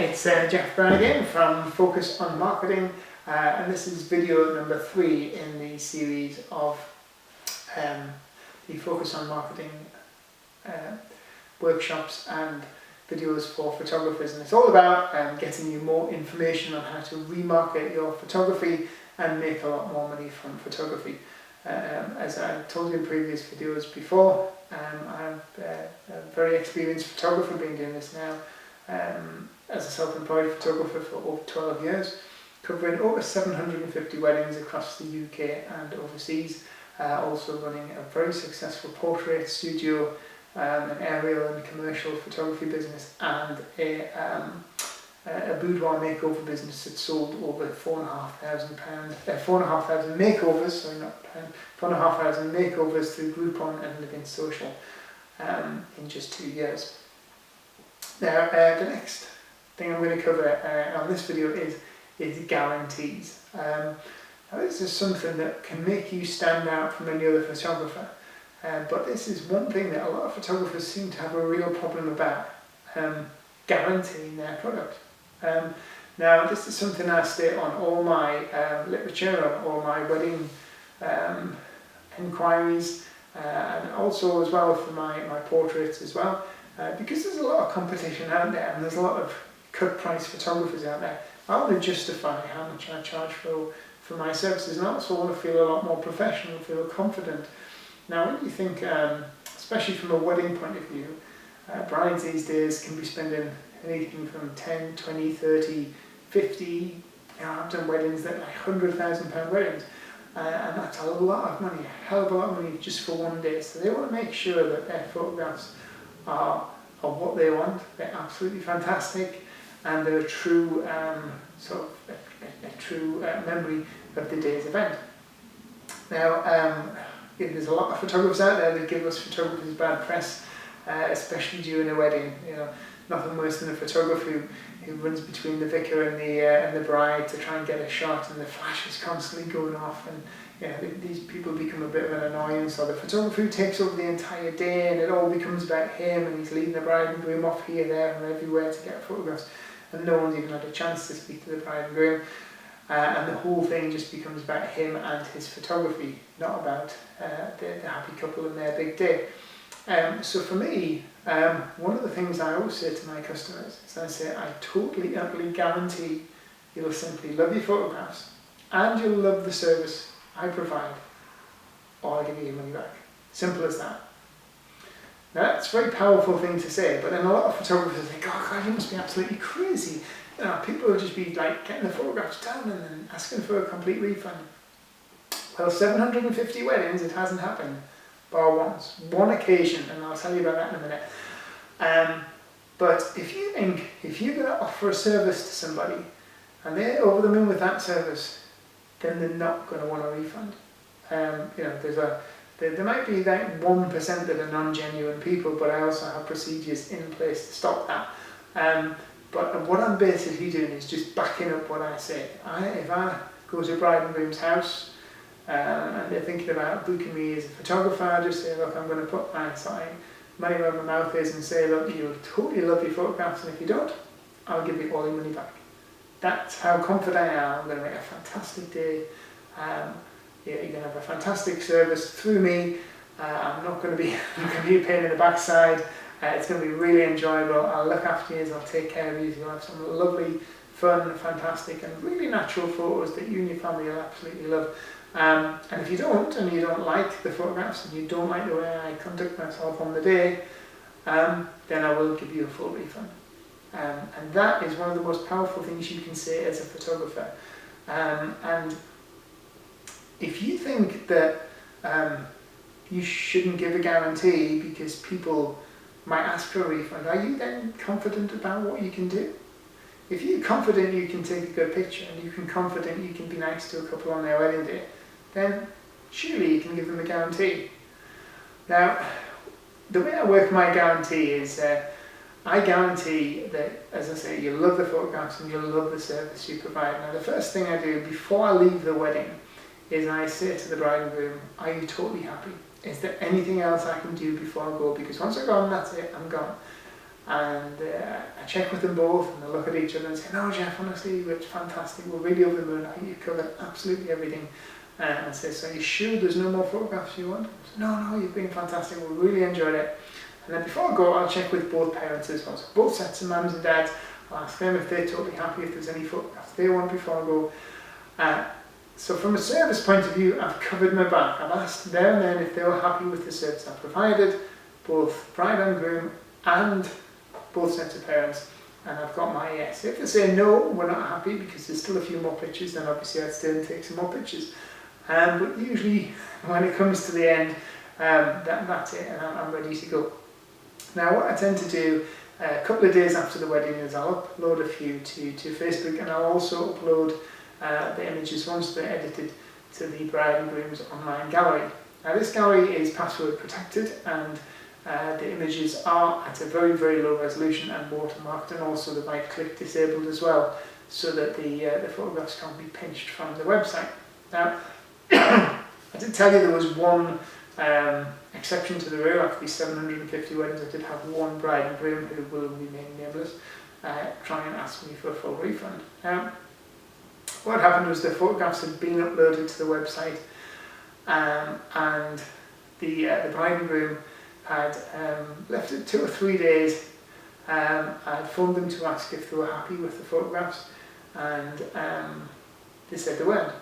It's Jeff Brown again from Focus on Marketing, and this is video number 3 in the series of the Focus on Marketing workshops and videos for photographers. And it's all about getting you more information on how to remarket your photography and make a lot more money from photography. As I told you in previous videos before, I'm a very experienced photographer, been doing this now as a self-employed photographer for over 12 years, covering over 750 weddings across the UK and overseas, also running a very successful portrait studio, an aerial and commercial photography business, and a boudoir makeover business that sold over 4,500 makeovers, sorry not pound, 4,500 makeovers through Groupon and Living Social in just 2 years. Now, the next thing I'm going to cover on this video is guarantees. Now, this is something that can make you stand out from any other photographer, but this is one thing that a lot of photographers seem to have a real problem about, guaranteeing their product. Now, this is something I state on all my literature, on all my wedding inquiries, and also as well for my portraits as well. Because there's a lot of competition out there and there's a lot of cut price photographers out there, I want to justify how much I charge for my services, and I also want to feel a lot more professional, feel confident. Now, when you think, especially from a wedding point of view, brides these days can be spending anything from 10, 20, 30, 50, I've done weddings that are like £100,000 weddings, and that's a lot of money, a hell of a lot of money just for one day. So they want to make sure that their photographs are what they want. They're absolutely fantastic, and they're a true memory of the day's event. Now, there's a lot of photographers out there that give us photographers bad press, especially during a wedding. You know, nothing worse than a photographer who runs between the vicar and the bride to try and get a shot, and the flash is constantly going off, and these people become a bit of an annoyance. Or the photographer who takes over the entire day, and it all becomes about him, and he's leading the bride and groom off here, there, and everywhere to get photographs, and no one's even had a chance to speak to the bride and groom. And the whole thing just becomes about him and his photography, not about the happy couple and their big day. So for me, one of the things I always say to my customers is I say, I totally, utterly guarantee you'll simply love your photographs and you'll love the service I provide, or I'll give you your money back. Simple as that. Now, that's a very powerful thing to say, but then a lot of photographers think, oh God, you must be absolutely crazy. You know, people will just be like getting the photographs done and then asking for a complete refund. Well, 750 weddings, it hasn't happened, bar once. One occasion, and I'll tell you about that in a minute. But if you think, if you're going to offer a service to somebody and they're over the moon with that service, then they're not going to want a refund. There might be like 1% that are non-genuine people, but I also have procedures in place to stop that. But what I'm basically doing is just backing up what I say. If I go to a bride and groom's house and they're thinking about booking me as a photographer, I just say, look, I'm going to put my money where my mouth is and say, look, you'll totally love your photographs, and if you don't, I'll give you all your money back. That's how confident I am. I'm going to make a fantastic day. You're going to have a fantastic service through me. I'm not going to be a pain in the backside. It's going to be really enjoyable. I'll look after you, I'll take care of you. You'll have some lovely, fun, fantastic, and really natural photos that you and your family will absolutely love. And if you don't, and you don't like the photographs, and you don't like the way I conduct myself on the day, then I will give you a full refund. And that is one of the most powerful things you can say as a photographer. And if you think that you shouldn't give a guarantee because people might ask for a refund, are you then confident about what you can do? If you're confident you can take a good picture and you can confident you can be nice to a couple on their wedding day, then surely you can give them a guarantee. Now, the way I work my guarantee is I guarantee that, as I say, you'll love the photographs and you'll love the service you provide. Now, the first thing I do before I leave the wedding is I say to the bride and groom, are you totally happy? Is there anything else I can do before I go? Because once I'm gone, that's it, I'm gone. and I check with them both, and they look at each other and say, "No, Jeff, honestly, you looked fantastic. We're really over the moon. I think you covered absolutely everything." And I say, "So are you sure there's no more photographs you want?" I say, "No, you've been fantastic. We really enjoyed it." And then before I go, I'll check with both parents as well. So both sets of mums and dads, I'll ask them if they're totally happy, if there's any photographs they want before I go. So from a service point of view, I've covered my back. I've asked there and then if they were happy with the service I've provided, both bride and groom and both sets of parents, and I've got my yes. If they say no, we're not happy because there's still a few more pictures, then obviously I'd stay and take some more pictures. But usually when it comes to the end, that's it, and I'm ready to go. Now what I tend to do a couple of days after the wedding is I'll upload a few to Facebook, and I'll also upload the images once they're edited to the bride and groom's online gallery. Now this gallery is password protected, and the images are at a very, very low resolution and watermarked, and also the right click disabled as well, so that the photographs can't be pinched from the website. Now, I did tell you there was one exception to the rule. After these 750 weddings, I did have one bride and groom who will remain nameless try and ask me for a full refund. What happened was the photographs had been uploaded to the website, and the bride and groom had left it 2 or 3 days. I'd phoned them to ask if they were happy with the photographs, and they said they weren't.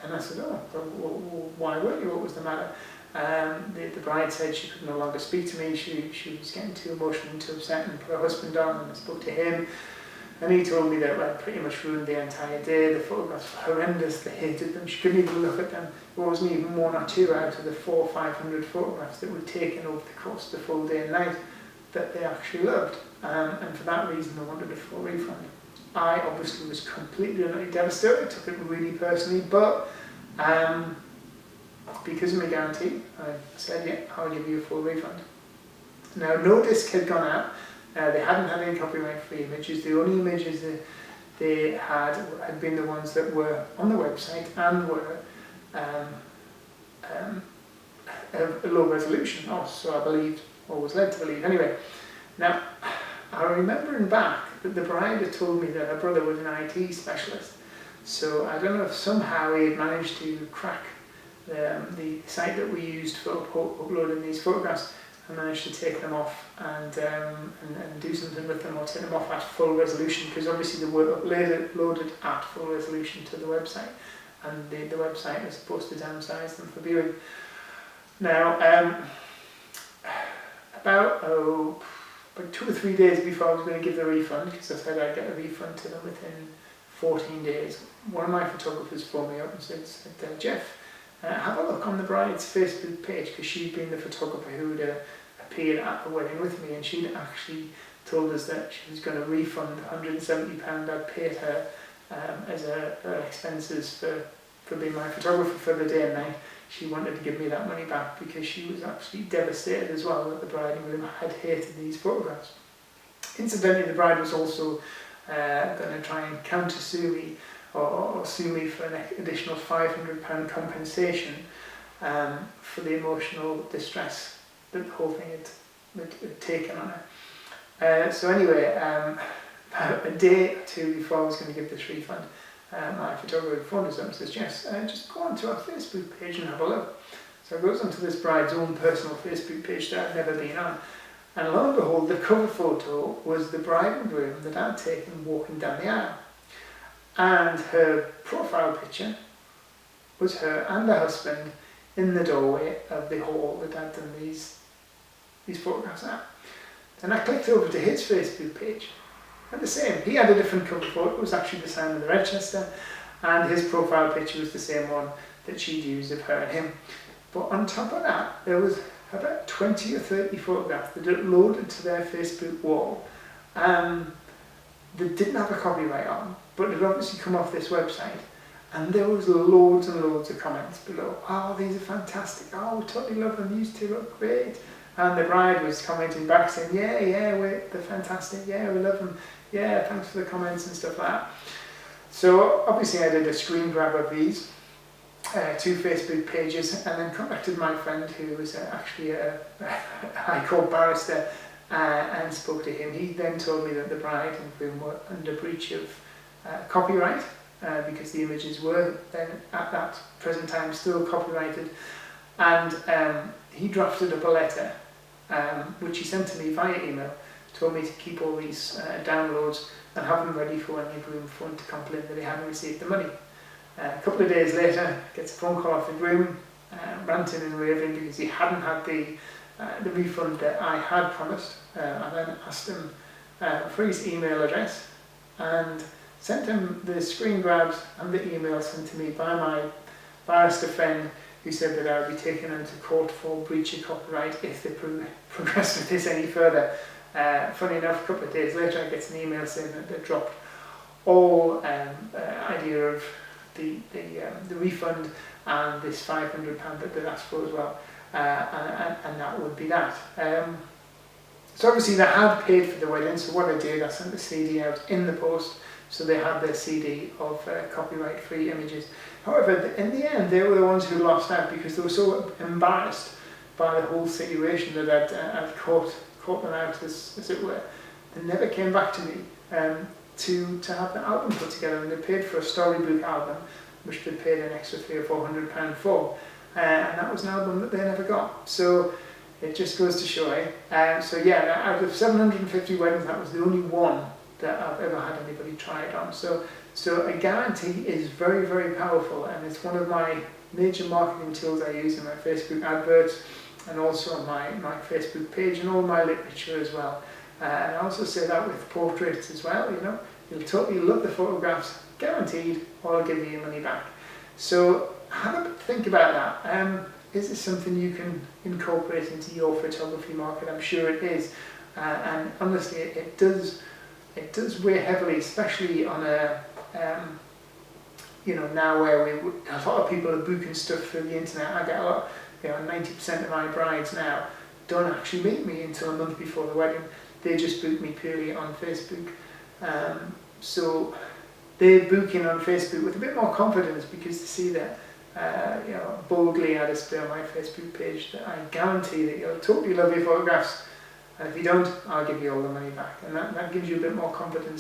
And I said, "Oh, well, why weren't you? What was the matter?" The bride said she could no longer speak to me. She was getting too emotional and too upset, and put her husband on, and I spoke to him. And he told me that I'd pretty much ruined the entire day. The photographs were horrendous, they hated them, she couldn't even look at them. There wasn't even 1 or 2 out of the 400 or 500 photographs that were taken over the course of the full day and night that they actually loved. And for that reason, I wanted a full refund. I obviously was completely and utterly devastated, took it really personally, but because of my guarantee, I said, "Yeah, I'll give you a full refund." Now, no disc had gone out. They hadn't had any copyright-free images. The only images that they had been the ones that were on the website and were a low resolution, or so I believed, or was led to believe. Anyway, now, I'm remembering back that the bride had told me that her brother was an IT specialist. So I don't know if somehow he had managed to crack the site that we used for uploading these photographs, and managed to take them off and do something with them, or take them off at full resolution, because obviously they were uploaded at full resolution to the website, and the website is supposed to downsize them for viewing. Now, about 2 or 3 days before I was going to give the refund, because I said I'd get a refund to them within 14 days, one of my photographers phoned me up and said, "Jeff, have a look on the bride's Facebook page," because she'd been the photographer who had appeared at the wedding with me, and she'd actually told us that she was going to refund the £170 I'd paid her as her expenses for being my photographer for the day and night. She wanted to give me that money back because she was absolutely devastated as well that the bride and groom had hated these photographs. Incidentally, the bride was also going to try and counter-sue me, or sue me for an additional £500 compensation for the emotional distress that the whole thing had taken on her. So anyway, about a day or 2 before I was going to give this refund, my photographer phoned us up and says, "Jess, just go onto our Facebook page and have a look." So I goes onto this bride's own personal Facebook page that I'd never been on, and lo and behold, the cover photo was the bride and groom that I'd taken walking down the aisle. And her profile picture was her and her husband in the doorway of the hall that I'd done these photographs at. And I clicked over to his Facebook page, and the same. He had a different cover photo. It was actually the Simon the Redchester, and his profile picture was the same one that she'd used of her and him. But on top of that, there was about 20 or 30 photographs that had loaded to their Facebook wall that didn't have a copyright on, but had obviously come off this website, and there was loads and loads of comments below. "Oh, these are fantastic. Oh, we totally love them. These two look great." And the bride was commenting back saying, "Yeah, they're fantastic. Yeah, we love them. Yeah, thanks for the comments," and stuff like that. So obviously I did a screen grab of these 2 Facebook pages, and then contacted my friend who was actually a High Court barrister, and spoke to him. He then told me that the bride and groom were under breach of copyright, because the images were then at that present time still copyrighted, and he drafted up a letter which he sent to me via email, told me to keep all these downloads and have them ready for when the groom phoned to complain that he hadn't received the money. A couple of days later, gets a phone call off the groom, ranting and raving because he hadn't had the refund that I had promised. I then asked him for his email address and sent him the screen grabs and the email sent to me by my barrister friend, who said that I would be taken into court for breach of copyright if they progressed with this any further. Funny enough, a couple of days later I get an email saying that they dropped all idea of the refund and this £500 that they'd asked for as well, and that would be that. So obviously they had paid for the wedding, so what I did, I sent the CD out in the post, so they had their CD of copyright-free images. However, in the end, they were the ones who lost out because they were so embarrassed by the whole situation that I'd caught them out, as it were. They never came back to me to have the album put together, and they paid for a storybook album, which they paid an extra £300 or £400 for, and that was an album that they never got. So it just goes to show, so yeah, out of 750 weddings, that was the only one that I've ever had anybody try it on. So a guarantee is very, very powerful, and it's one of my major marketing tools I use in my Facebook adverts and also on my Facebook page and all my literature as well. And I also say that with portraits as well, you know, you'll totally love the photographs, guaranteed, or I'll give you your money back. So have a think about that. Is it something you can incorporate into your photography market? I'm sure it is, and honestly it does weigh heavily, especially on a you know, now where a lot of people are booking stuff through the internet. I get a lot, you know, 90% of my brides now don't actually meet me until a month before the wedding. They just book me purely on Facebook. So they're booking on Facebook with a bit more confidence because they see that you know, boldly I display on my Facebook page that I guarantee that you'll totally love your photographs, and if you don't, I'll give you all the money back, and that gives you a bit more confidence.